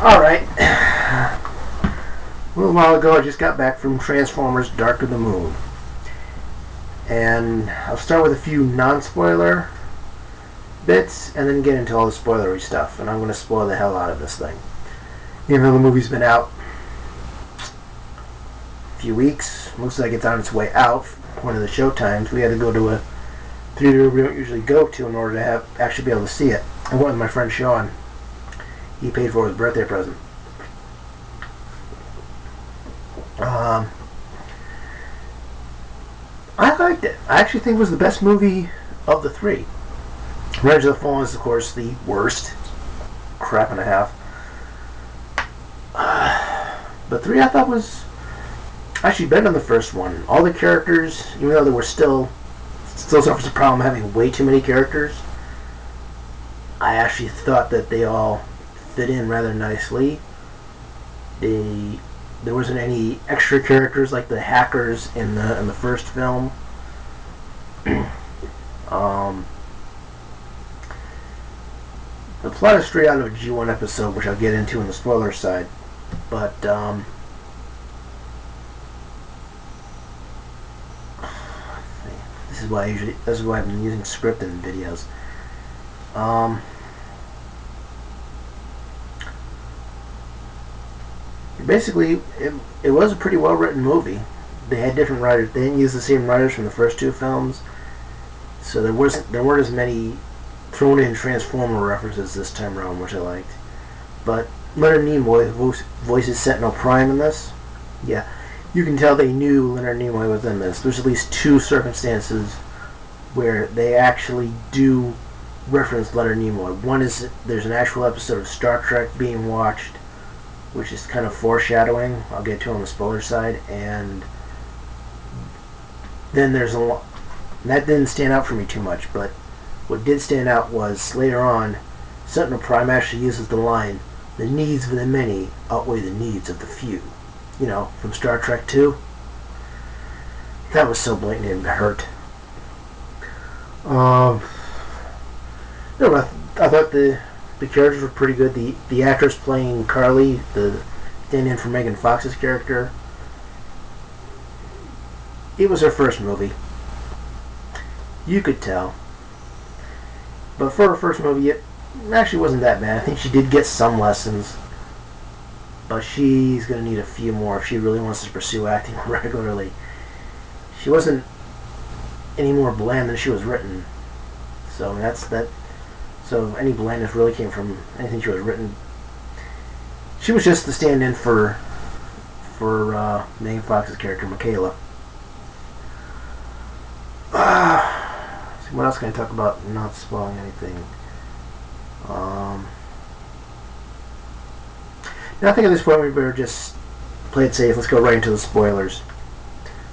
Alright. A little while ago I just got back from Transformers Dark of the Moon. And I'll start with a few non-spoiler bits and then get into all the spoilery stuff. And I'm going to spoil the hell out of this thing. Even though the movie's been out a few weeks, looks like it's on its way out. One of the show times, we had to go to a theater we don't usually go to in order to actually be able to see it. I went with my friend Sean. He paid for his birthday present. I liked it. I actually think it was the best movie of the three. Revenge of the Fallen is, of course, the worst. Crap and a half. But 3 I thought was actually better than the first one. All the characters, even though they were still suffers a problem having way too many characters, I actually thought that they all fit in rather nicely. There wasn't any extra characters like the hackers in the first film. The plot is straight out of a G1 episode, which I'll get into in the spoiler side. But this is why I've been using script in videos. Basically, it was a pretty well written movie. They had different writers. They didn't use the same writers from the first 2 films, so there weren't as many thrown in Transformer references this time around, which I liked. But Leonard Nimoy voices Sentinel Prime in this. Yeah, you can tell they knew Leonard Nimoy was in this. There's at least 2 circumstances where they actually do reference Leonard Nimoy. One is there's an actual episode of Star Trek being watched, which is kind of foreshadowing. I'll get to on the spoiler side. And then there's a lot that didn't stand out for me too much, but what did stand out was later on Sentinel Prime actually uses the line, "The needs of the many outweigh the needs of the few." You know, from Star Trek 2. That was so blatant it hurt. I thought the characters were pretty good. The actress playing Carly, the stand-in for Megan Fox's character, it was her first movie. You could tell. But for her first movie, it actually wasn't that bad. I think she did get some lessons, but she's going to need a few more if she really wants to pursue acting regularly. She wasn't any more bland than she was written. So that's that. So any blandness really came from anything she was written. She was just the stand-in for Megan Fox's character, Michaela. So what else can I talk about? Not spoiling anything. Now I think at this point we better just play it safe. Let's go right into the spoilers.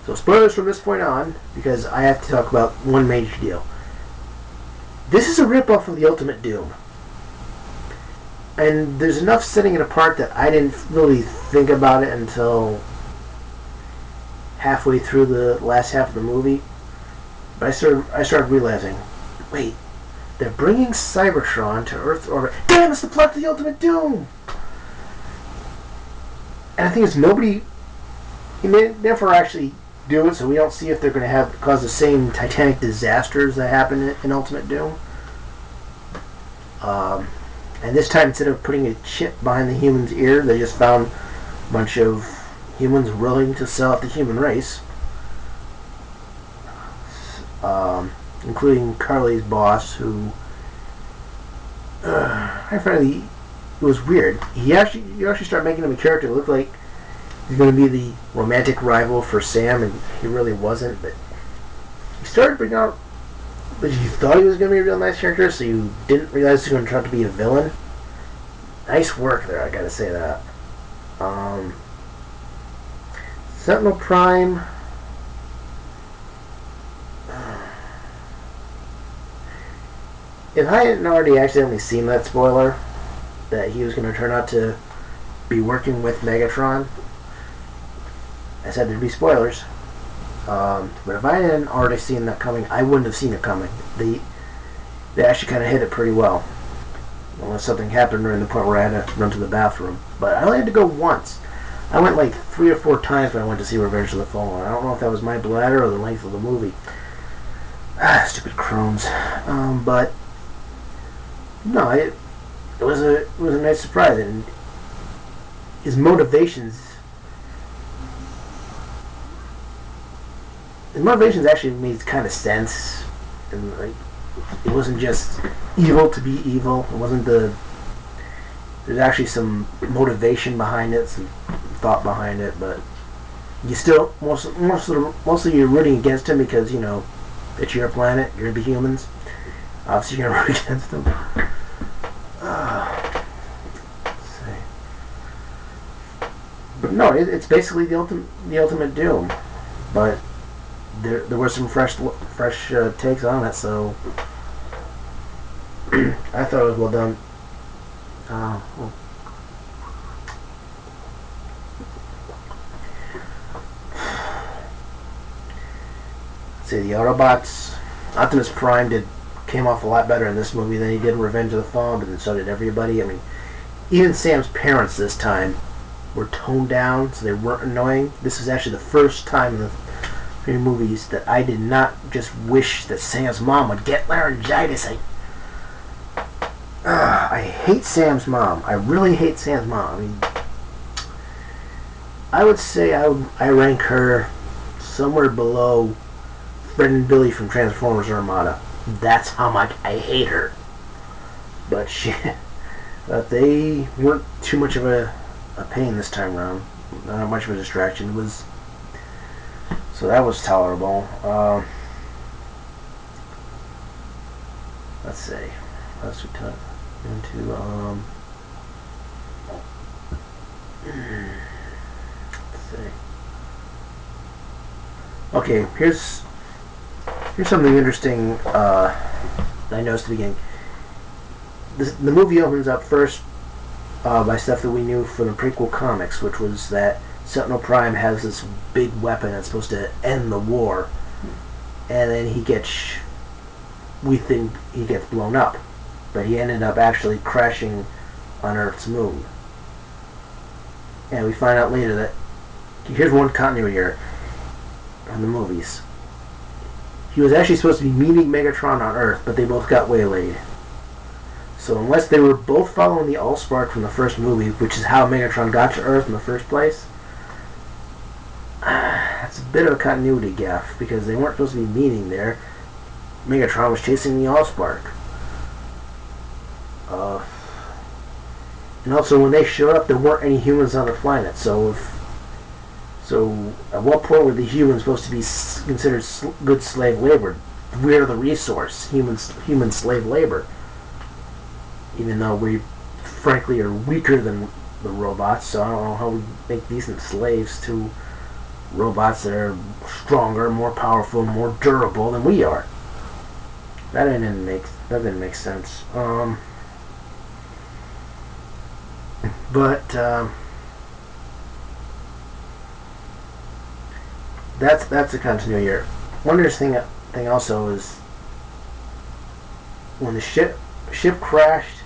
So spoilers from this point on, because I have to talk about one major deal. This is a rip-off of the Ultimate Doom. And there's enough setting it apart that I didn't really think about it until halfway through the last half of the movie. But I started realizing, wait, they're bringing Cybertron to Earth's orbit. Damn, it's the plot to the Ultimate Doom! And I think it's nobody... He may therefore actually do it so we don't see if they're going to cause the same titanic disasters that happened in Ultimate Doom. And this time, instead of putting a chip behind the human's ear, they just found a bunch of humans willing to sell out the human race, including Carly's boss, who I found it was weird. You actually start making him a character that looked like he's going to be the romantic rival for Sam, and he really wasn't. But he started bringing out that you thought he was going to be a real nice character, so you didn't realize he was going to turn out to be a villain. Nice work there, I gotta say that. Sentinel Prime. If I hadn't already accidentally seen that spoiler, that he was going to turn out to be working with Megatron, I said there'd be spoilers. But if I hadn't already seen that coming, I wouldn't have seen it coming. They actually kind of hit it pretty well. unless something happened during the point where I had to run to the bathroom. But I only had to go once. I went like 3 or 4 times when I went to see Revenge of the Fallen. I don't know if that was my bladder or the length of the movie. Stupid Crohn's. But no, it was a nice surprise, and his motivations actually made kind of sense, and like it wasn't just evil to be evil. It wasn't there's actually some motivation behind it, some thought behind it, but you still mostly you're rooting against him because it's your planet, you're the humans. Obviously, you're gonna root against them. Let's see. But no, it's basically the ultimate Doom, but there were some fresh takes on it, so I thought it was well done. Well. Say the Autobots, Optimus Prime came off a lot better in this movie than he did in Revenge of the Fallen, but then so did everybody. I mean, even Sam's parents this time were toned down, so they weren't annoying. This was actually the first time in the 3 movies that I did not just wish that Sam's mom would get laryngitis. I hate Sam's mom. I really hate Sam's mom. I mean, I would say I rank her somewhere below Fred and Billy from Transformers Armada. That's how much I hate her. But they weren't too much of a pain this time around. Not much of a distraction. So that was tolerable. Let's see. Let's into let's see. Okay, here's something interesting that I noticed at the beginning. The movie opens up first by stuff that we knew from the prequel comics, which was that Sentinel Prime has this big weapon that's supposed to end the war, and then we think he gets blown up, but he ended up actually crashing on Earth's moon. And we find out later that here's one continuity error in the movies. He was actually supposed to be meeting Megatron on Earth, but they both got waylaid. So unless they were both following the Allspark from the first movie, which is how Megatron got to Earth in the first place, that's a bit of a continuity gaffe, because they weren't supposed to be meeting there. Megatron was chasing the Allspark. And also, when they showed up, there weren't any humans on the planet, so at what point were the humans supposed to be considered good slave labor? We're the resource, human slave labor. Even though we, frankly, are weaker than the robots, so I don't know how we make decent slaves to robots that are stronger, more powerful, more durable than we are. That didn't make sense. But that's a continuity here. One interesting thing also is when the ship crashed,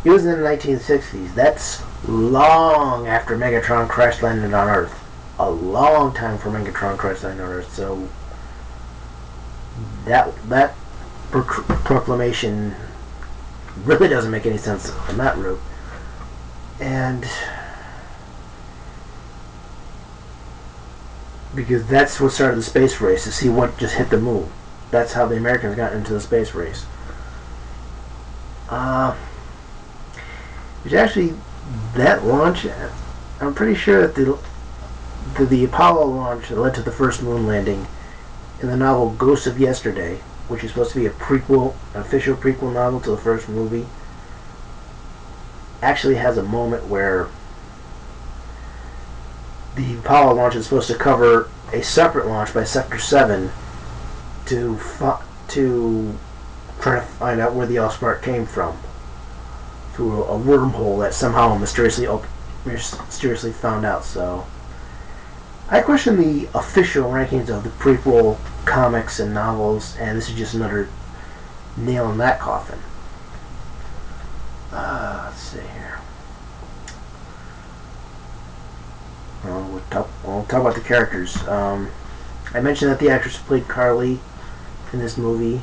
it was in the 1960s. That's long after Megatron crash landed on Earth. A long time for Megatron crash landed on Earth. So that proclamation really doesn't make any sense on that route. And because that's what started the space race, to see what just hit the moon. That's how the Americans got into the space race. Which actually, that launch, I'm pretty sure that the Apollo launch that led to the first moon landing in the novel Ghosts of Yesterday, which is supposed to be an official prequel novel to the first movie, actually has a moment where the Apollo launch is supposed to cover a separate launch by Sector 7 to try to find out where the Allspark came from through a wormhole that somehow mysteriously found out. So I question the official rankings of the prequel comics and novels, and this is just another nail in that coffin. Let's see here. We'll talk about the characters. I mentioned that the actress who played Carly in this movie.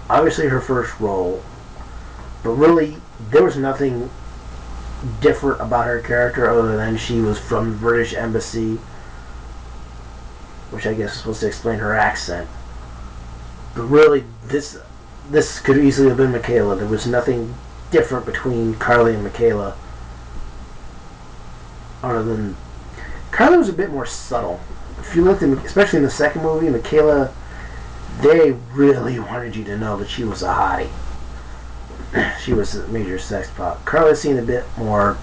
Obviously her first role, but really there was nothing different about her character other than she was from the British Embassy, which I guess is supposed to explain her accent. But really, this could easily have been Michaela. There was nothing different between Carly and Michaela, other than Carly was a bit more subtle. If you looked at, especially in the second movie, Michaela, they really wanted you to know that she was a hottie. She was a major sex pot. Carly seemed a bit more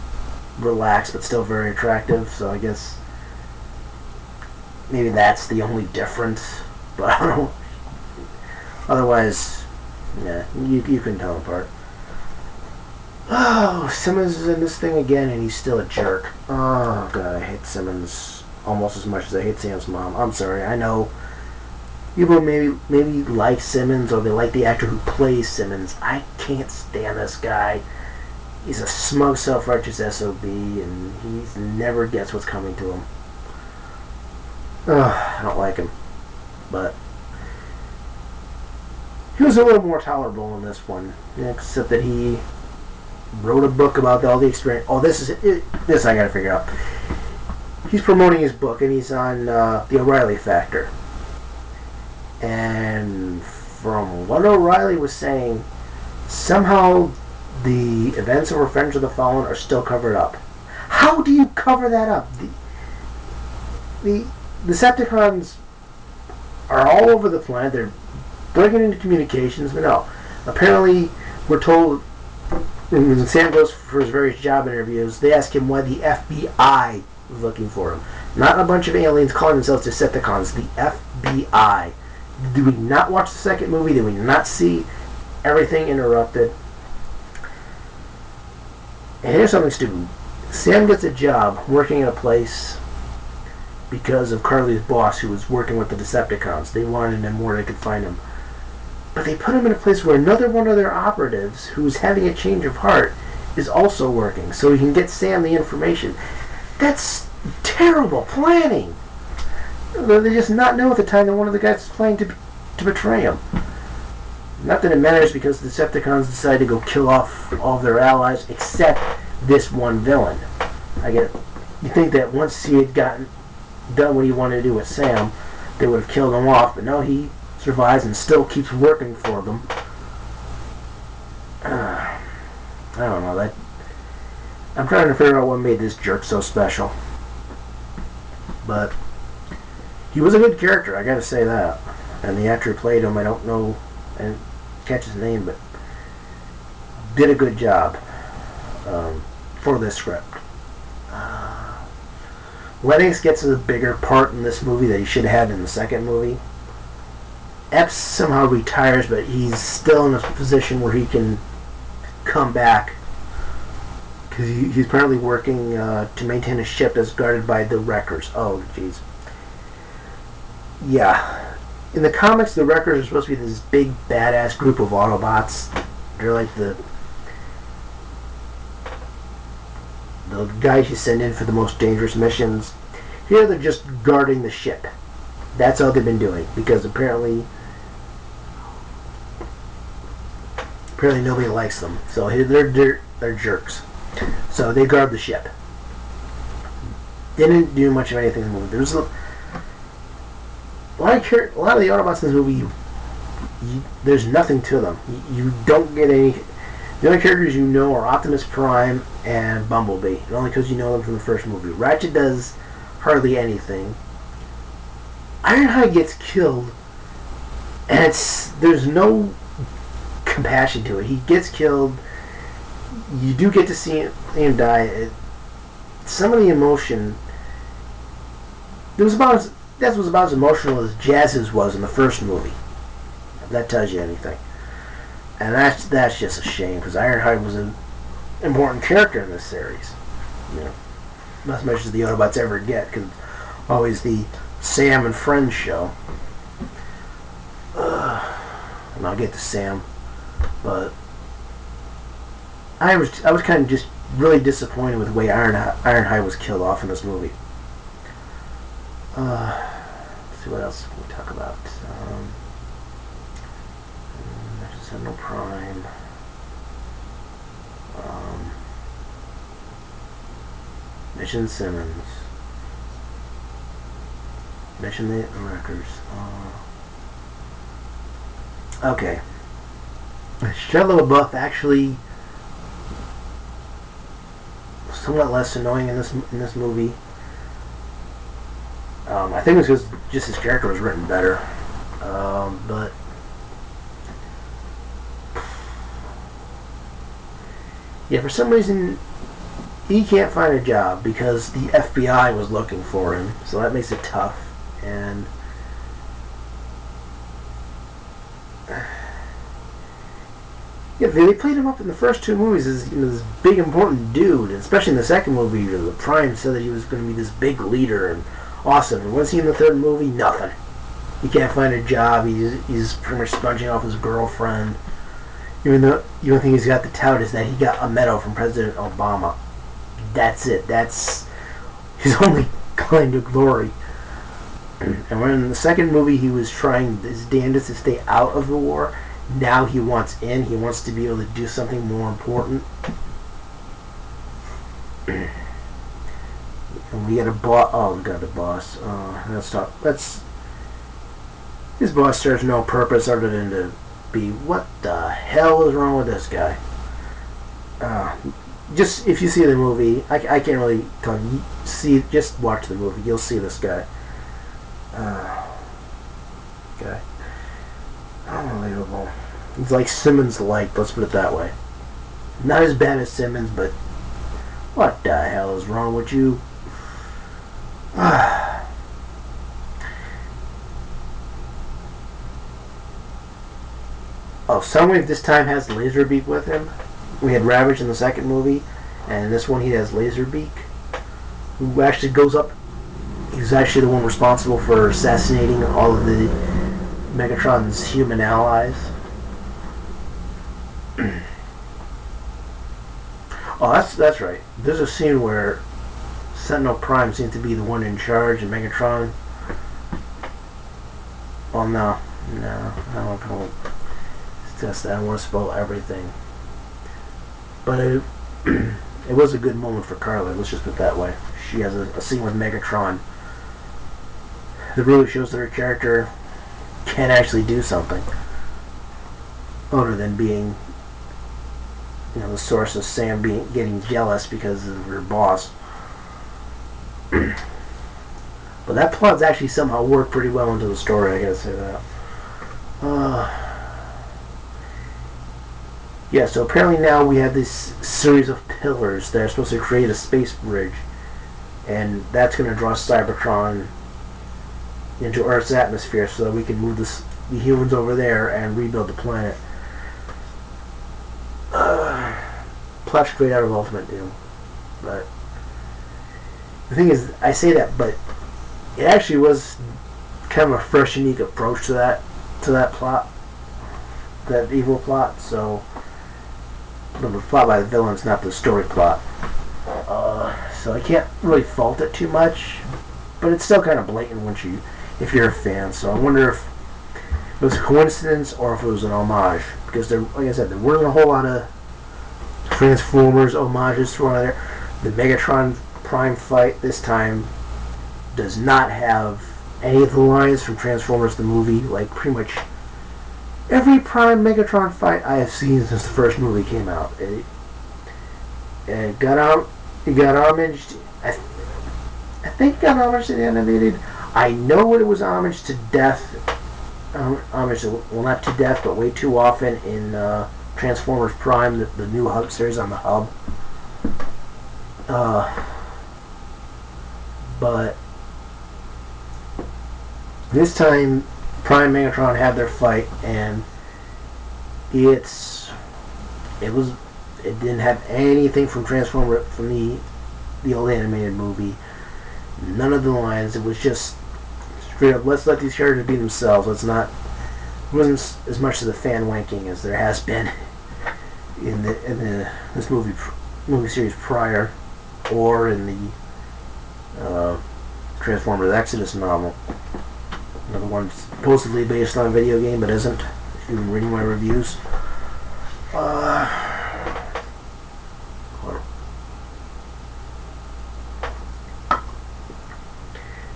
relaxed, but still very attractive. So I guess maybe that's the only difference. But I don't know. Otherwise, yeah, you couldn't tell them apart. Oh, Simmons is in this thing again, and he's still a jerk. Oh god, I hate Simmons almost as much as I hate Sam's mom. I'm sorry. I know people maybe like Simmons, or they like the actor who plays Simmons. I can't stand this guy. He's a smug, self-righteous SOB, and he never gets what's coming to him. I don't like him, but he was a little more tolerable in this one, except that he wrote a book about all the experience. Oh, this I gotta figure out. He's promoting his book, and he's on the O'Reilly Factor. And from what O'Reilly was saying, somehow the events of Revenge of the Fallen are still covered up. How do you cover that up? The Decepticons are all over the planet. They're breaking into communications, but no. Apparently, we're told when Sam goes for his various job interviews, they ask him why the FBI was looking for him. Not a bunch of aliens calling themselves Decepticons. The FBI. Did we not watch the second movie? Did we not see everything interrupted? And here's something stupid. Sam gets a job working at a place because of Carly's boss, who was working with the Decepticons. They wanted him where they could find him. But they put him in a place where another one of their operatives, who's having a change of heart, is also working, so he can get Sam the information. That's terrible planning. They just not know at the time that one of the guys is planning to betray him. Not that it matters, because the Decepticons decide to go kill off all of their allies except this one villain. You think that once he had done what he wanted to do with Sam, they would have killed him off, but no, he survives and still keeps working for them. I don't know. I'm trying to figure out what made this jerk so special. But he was a good character, I gotta say that. And the actor who played him, I don't know and catch his name, but did a good job for this script. Lennox gets a bigger part in this movie that he should have had in the second movie. Epps somehow retires, but he's still in a position where he can come back, because he's apparently working to maintain a ship that's guarded by the Wreckers. Oh, jeez. Yeah. In the comics, the Wreckers are supposed to be this big, badass group of Autobots. They're like the guys you send in for the most dangerous missions. Here, they're just guarding the ship. That's all they've been doing, because apparently nobody likes them. So they're jerks. So they guard the ship. Didn't do much of anything in the movie. There's a lot of the Autobots in this movie. There's nothing to them. You don't get any. The only characters you know are Optimus Prime and Bumblebee, and only because you know them from the first movie. Ratchet does hardly anything. Ironhide gets killed, and there's no compassion to it. He gets killed. You do get to see him die. Some of the emotion, that was about as emotional as Jazz's was in the first movie. If that tells you anything. And that's just a shame, because Ironhide was an important character in this series. You know, not as much as the Autobots ever get, because it's always the Sam and Friends show. And I'll get to Sam, but I was kind of just really disappointed with the way Ironhide was killed off in this movie. Let's see what else can we talk about. I just had no Prime. Mission Simmons. Mission the Wreckers. Okay. Shia LaBeouf actually somewhat less annoying in this movie. I think it was because just his character was written better. But yeah, for some reason he can't find a job because the FBI was looking for him, so that makes it tough. And yeah, they played him up in the first two movies as this big important dude, and especially in the second movie, the Prime said that he was going to be this big leader and awesome. And was he in the third movie? Nothing. He can't find a job. He's pretty much sponging off his girlfriend. Even though the only thing he's got to tout is that he got a medal from President Obama. That's it. That's his only claim to glory. And when in the second movie he was trying his damnedest to stay out of the war, now he wants in. He wants to be able to do something more important. And we got a boss. Oh, we got a boss. Let's talk. His boss serves no purpose other than to be. What the hell is wrong with this guy? Just if you see the movie, I can't really talk. Just watch the movie. You'll see this guy. Okay. Unbelievable. He's like Simmons light, let's put it that way. Not as bad as Simmons, but what the hell is wrong with you? Oh, Soundwave this time has Laserbeak with him. We had Ravage in the second movie, and in this one he has Laserbeak, who actually goes up. He's actually the one responsible for assassinating all of the Megatron's human allies. Oh, that's right. There's a scene where Sentinel Prime seems to be the one in charge, and Megatron. Oh no, I don't. It's just that I don't want to spoil everything. But it was a good moment for Carla. Let's just put it that way. She has a scene with Megatron that really shows that her character can actually do something other than being, the source of Sam getting jealous because of her boss. But that plot's actually somehow worked pretty well into the story, I gotta say that. Yeah, so apparently now we have this series of pillars that are supposed to create a space bridge, and that's going to draw Cybertron into Earth's atmosphere so that we can move the humans over there and rebuild the planet. Plot straight out of Ultimate Doom. But the thing is, I say that, but it actually was kind of a fresh, unique approach to that plot, that evil plot. So the plot by the villains, not the story plot. So I can't really fault it too much, but it's still kind of blatant if you're a fan. So I wonder if it was a coincidence or if it was an homage, because like I said, there weren't a whole lot of Transformers homages thrown out there. The Megatron Prime fight this time does not have any of the lines from Transformers the movie. Like pretty much every Prime Megatron fight I have seen since the first movie came out, it got homaged. I think it got homaged to the animated. I know it was homaged to death. Well, not to death, but way too often in Transformers Prime, the new Hub series on the Hub. But this time, Prime and Megatron had their fight, and it didn't have anything from the old animated movie. None of the lines. It was just straight up, let's let these characters be themselves. It wasn't as much of the fan wanking as there has been in this movie series prior, or in the Transformers Exodus novel. Another one supposedly based on a video game, but isn't. If you've been reading my reviews.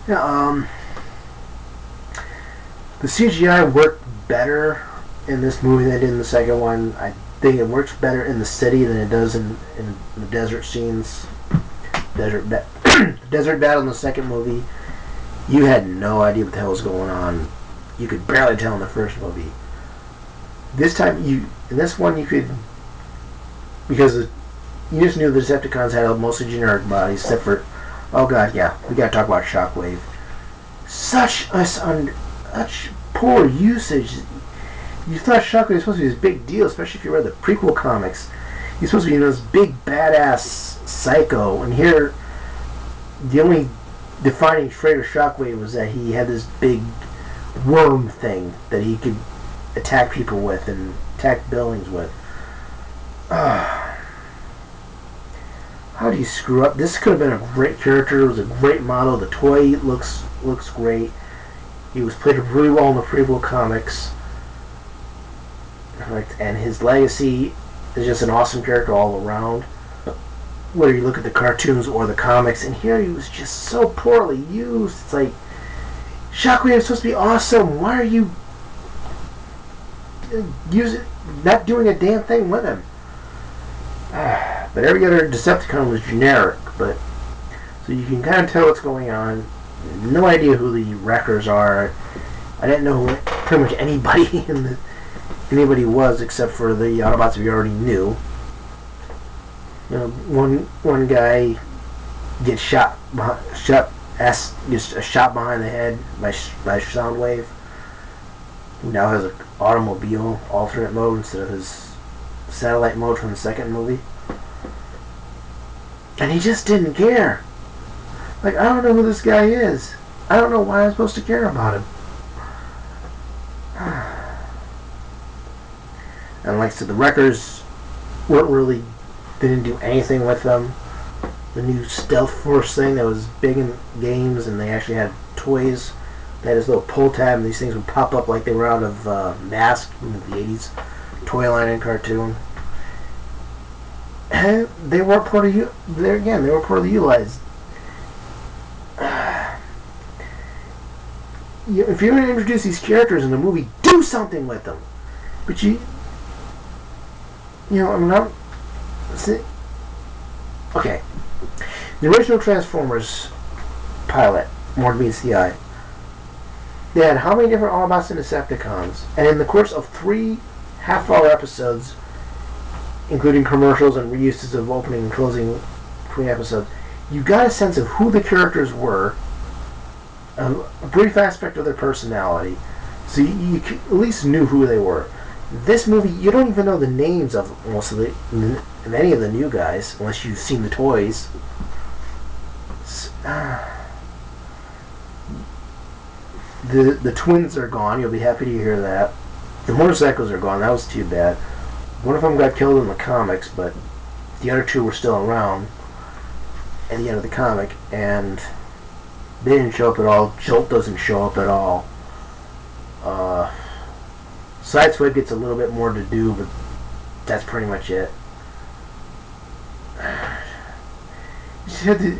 Yeah, the CGI worked better in this movie than it did in the second one. I think it works better in the city than it does in the desert scenes. The desert battle in the second movie, you had no idea what the hell was going on. You could barely tell in the first movie. This time, in this one, you could, because you just knew the Decepticons had mostly generic bodies, except for, oh god, yeah, we gotta talk about Shockwave. Such poor usage. You thought Shockwave was supposed to be this big deal, especially if you read the prequel comics. He's supposed to be this big badass psycho, and here the only defining trait of Shockwave was that he had this big worm thing that he could attack people with and attack buildings with. How do you screw up? This could have been a great character. It was a great model. The toy looks great. He was played really well in the prequel comics. And his legacy is just an awesome character all around. Whether you look at the cartoons or the comics, and here he was just so poorly used. It's like, Shockwave is supposed to be awesome. Why are you not doing a damn thing with him? But every other Decepticon was generic, but so you can kind of tell what's going on. No idea who the Wreckers are. I didn't know who pretty much anybody was except for the Autobots we already knew. You know, one guy gets shot behind the head by Soundwave. Who now has an automobile alternate mode instead of his satellite mode from the second movie. And he just didn't care. Like, I don't know who this guy is. I don't know why I'm supposed to care about him. And like I said, the Wreckers they didn't do anything with them. The new Stealth Force thing that was big in games, and they actually had toys. They had this little pull tab, and these things would pop up like they were out of Mask in the 80s toy line and cartoon. And they weren't poorly utilized. If you're going to introduce these characters in the movie, do something with them. But okay. The original Transformers pilot, More Meets the Eye, they had how many different Autobots and Decepticons? And in the course of 3 half-hour episodes, including commercials and reuses of opening and closing between episodes, you got a sense of who the characters were, a brief aspect of their personality, so you at least knew who they were. This movie, you don't even know the names of any of the new guys unless you've seen the toys. The twins are gone. You'll be happy to hear that. The motorcycles are gone. That was too bad. One of them got killed in the comics, but the other 2 were still around at the end of the comic, and they didn't show up at all. Jolt doesn't show up at all. Sideswipe gets a little bit more to do, but that's pretty much it. It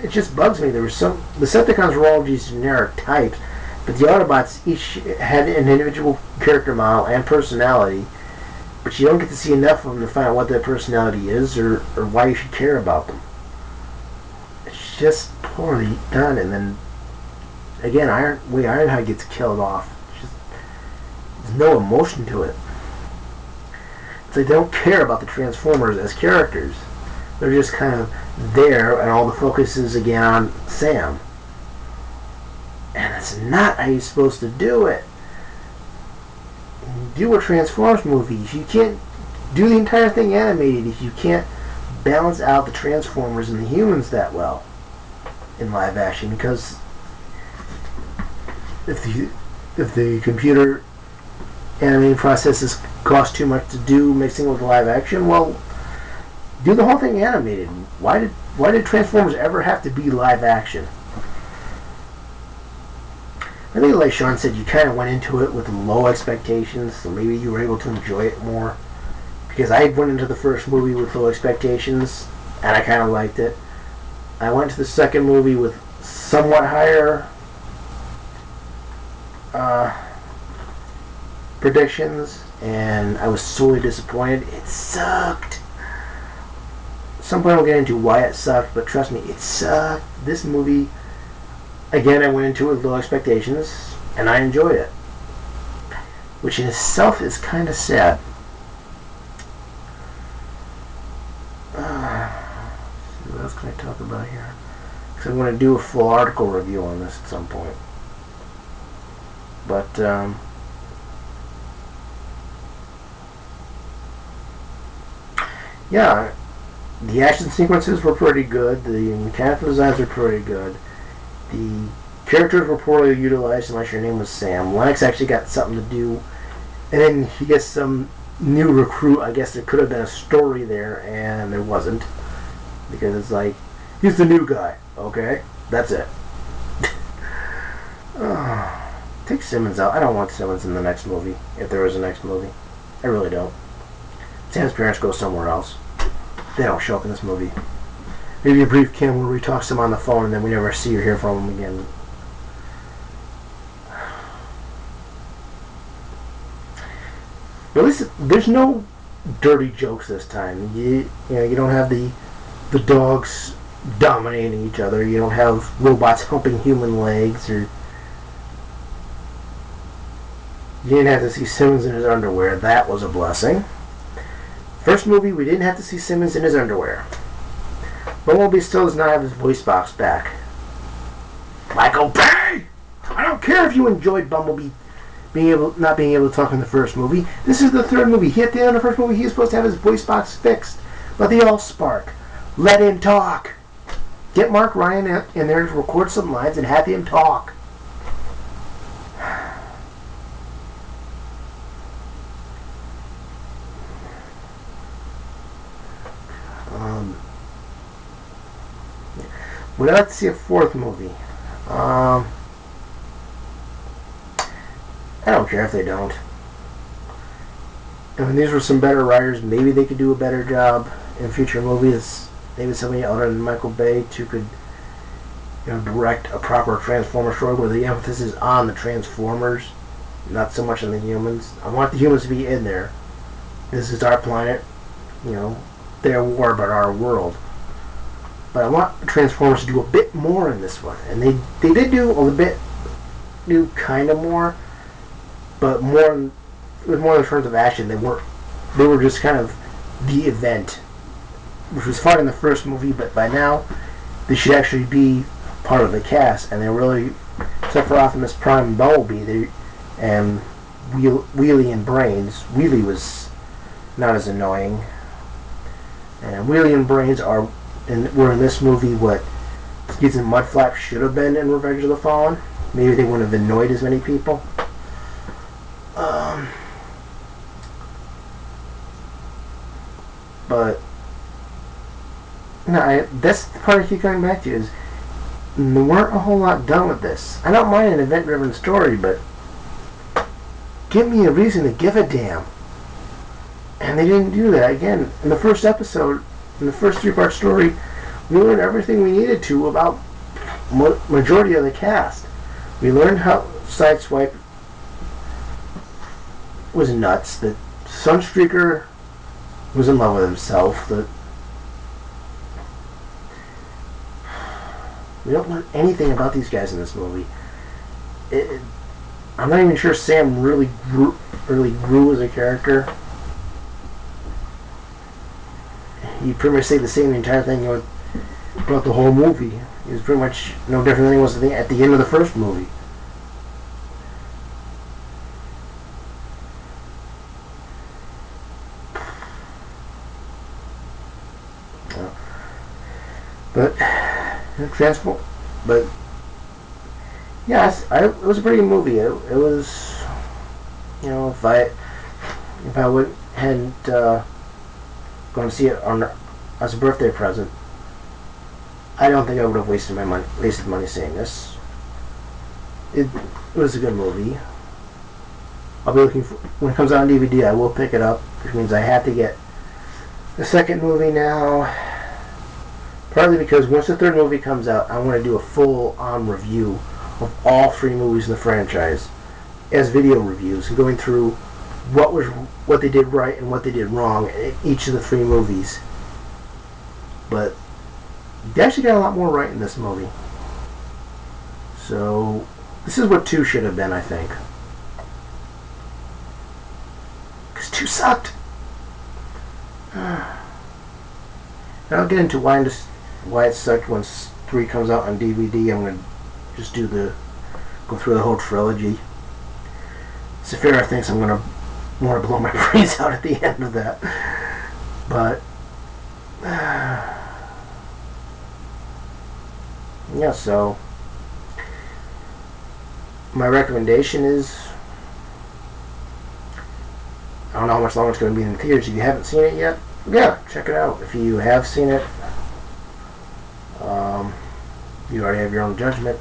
just bugs me. The Decepticons were all these generic types, but the Autobots each had an individual character model and personality, but you don't get to see enough of them to find out what their personality is or why you should care about them. It's just poorly done, and then again, Ironhide gets killed off. There's no emotion to it. It's like they don't care about the Transformers as characters. They're just kind of there, and all the focus is again on Sam. And that's not how you're supposed to do it. Do a Transformers movie. If you can't do the entire thing animated, if you can't balance out the Transformers and the humans that well in live action, because if the computer animating processes cost too much to do mixing with live action. Well, do the whole thing animated. Why did Transformers ever have to be live action? I think, like Sean said, you kind of went into it with low expectations, so maybe you were able to enjoy it more. Because I went into the first movie with low expectations, and I kind of liked it. I went to the second movie with somewhat higher predictions, and I was sorely disappointed. It sucked. Some point I'll get into why it sucked, but trust me, it sucked. This movie, again, I went into it with low expectations, and I enjoyed it. Which in itself is kind of sad. What else can I talk about here? Because I'm going to do a full article review on this at some point. But, yeah, the action sequences were pretty good. The mechanical designs were pretty good. The characters were poorly utilized unless your name was Sam. Lennox actually got something to do. And then he gets some new recruit. I guess there could have been a story there, and there wasn't. Because it's like, he's the new guy. Okay? That's it. Take Simmons out. I don't want Simmons in the next movie, if there is a next movie. I really don't. Sam's parents go somewhere else. They don't show up in this movie. Maybe a brief cameo where we talk to him on the phone and then we never see or hear from him again. But at least there's no dirty jokes this time. You don't have the dogs dominating each other. You don't have robots humping human legs, or you didn't have to see Simmons in his underwear. That was a blessing. First movie, we didn't have to see Simmons in his underwear. Bumblebee still does not have his voice box back. Michael Bay! I don't care if you enjoyed Bumblebee not being able to talk in the first movie. This is the third movie. At the end of the first movie, he was supposed to have his voice box fixed. But the AllSpark. Let him talk. Get Mark Ryan in there to record some lines and have him talk. Would I like to see a fourth movie? I don't care if they don't. I mean, these were some better writers. Maybe they could do a better job in future movies. Maybe somebody other than Michael Bay could, direct a proper Transformers story where the emphasis is on the Transformers, not so much on the humans. I want the humans to be in there. This is our planet. Their war, but our world. But I want Transformers to do a bit more in this one, and they did do kind of more, but more in terms of action. They were just kind of the event, which was fun in the first movie, but by now they should actually be part of the cast, and they're really, except for Optimus Prime and Bumblebee, and Wheelie and Brains. Wheelie was not as annoying, and Wheelie and Brains were in this movie what Skids and Mudflap should have been in Revenge of the Fallen. Maybe they wouldn't have annoyed as many people. But no, that's the part I keep coming back to, is there weren't a whole lot done with this. I don't mind an event-driven story, but give me a reason to give a damn. And they didn't do that. Again, in the first episode, in the first three-part story, we learned everything we needed to about majority of the cast. We learned how Sideswipe was nuts, that Sunstreaker was in love with himself, that we don't learn anything about these guys in this movie. I'm not even sure Sam really grew as a character. He pretty much stayed the same the entire thing throughout the whole movie. He was pretty much no different than he was at the end of the first movie. But yes, it was a pretty good movie. It was You know, if I went and gone to see it as a birthday present, I don't think I would have wasted money seeing this. It was a good movie. I'll be looking for, when it comes out on DVD, I will pick it up, which means I have to get the second movie now. Partly because once the third movie comes out, I want to do a full-on review of all 3 movies in the franchise as video reviews, and going through what they did right and what they did wrong in each of the 3 movies. But they actually got a lot more right in this movie. So this is what 2 should have been, I think. Because 2 sucked. I'll get into why it sucked once 3 comes out on DVD. I'm going to just go through the whole trilogy. Safira thinks I'm going to want to blow my brains out at the end of that. But, yeah, so my recommendation is, I don't know how much longer it's going to be in the theaters. If you haven't seen it yet, yeah, check it out. If you have seen it, you already have your own judgment.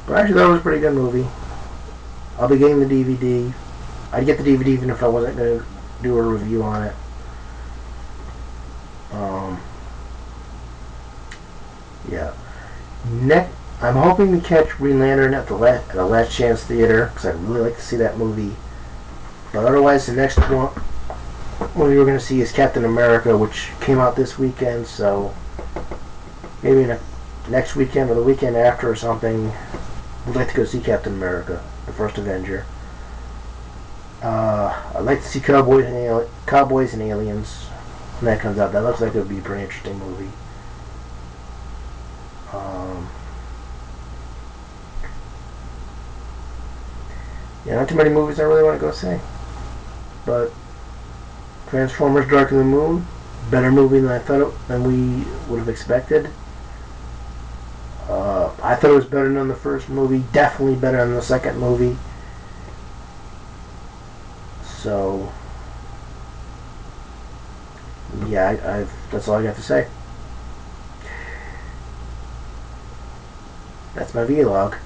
But actually, that was a pretty good movie. I'll be getting the DVD. I'd get the DVD even if I wasn't going to do a review on it. Yeah. I'm hoping to catch Green Lantern at the Last Chance Theater, because I'd really like to see that movie. But otherwise, the next one movie we're going to see is Captain America, which came out this weekend, so maybe next weekend or the weekend after or something, we'd like to go see Captain America, the first Avenger. I'd like to see Cowboys and Aliens when that comes out. That looks like it would be a pretty interesting movie. Yeah, not too many movies I really want to go see. But Transformers: Dark of the Moon, better movie than we would have expected. I thought it was better than the first movie. Definitely better than the second movie. So, yeah, that's all I got to say. That's my vlog.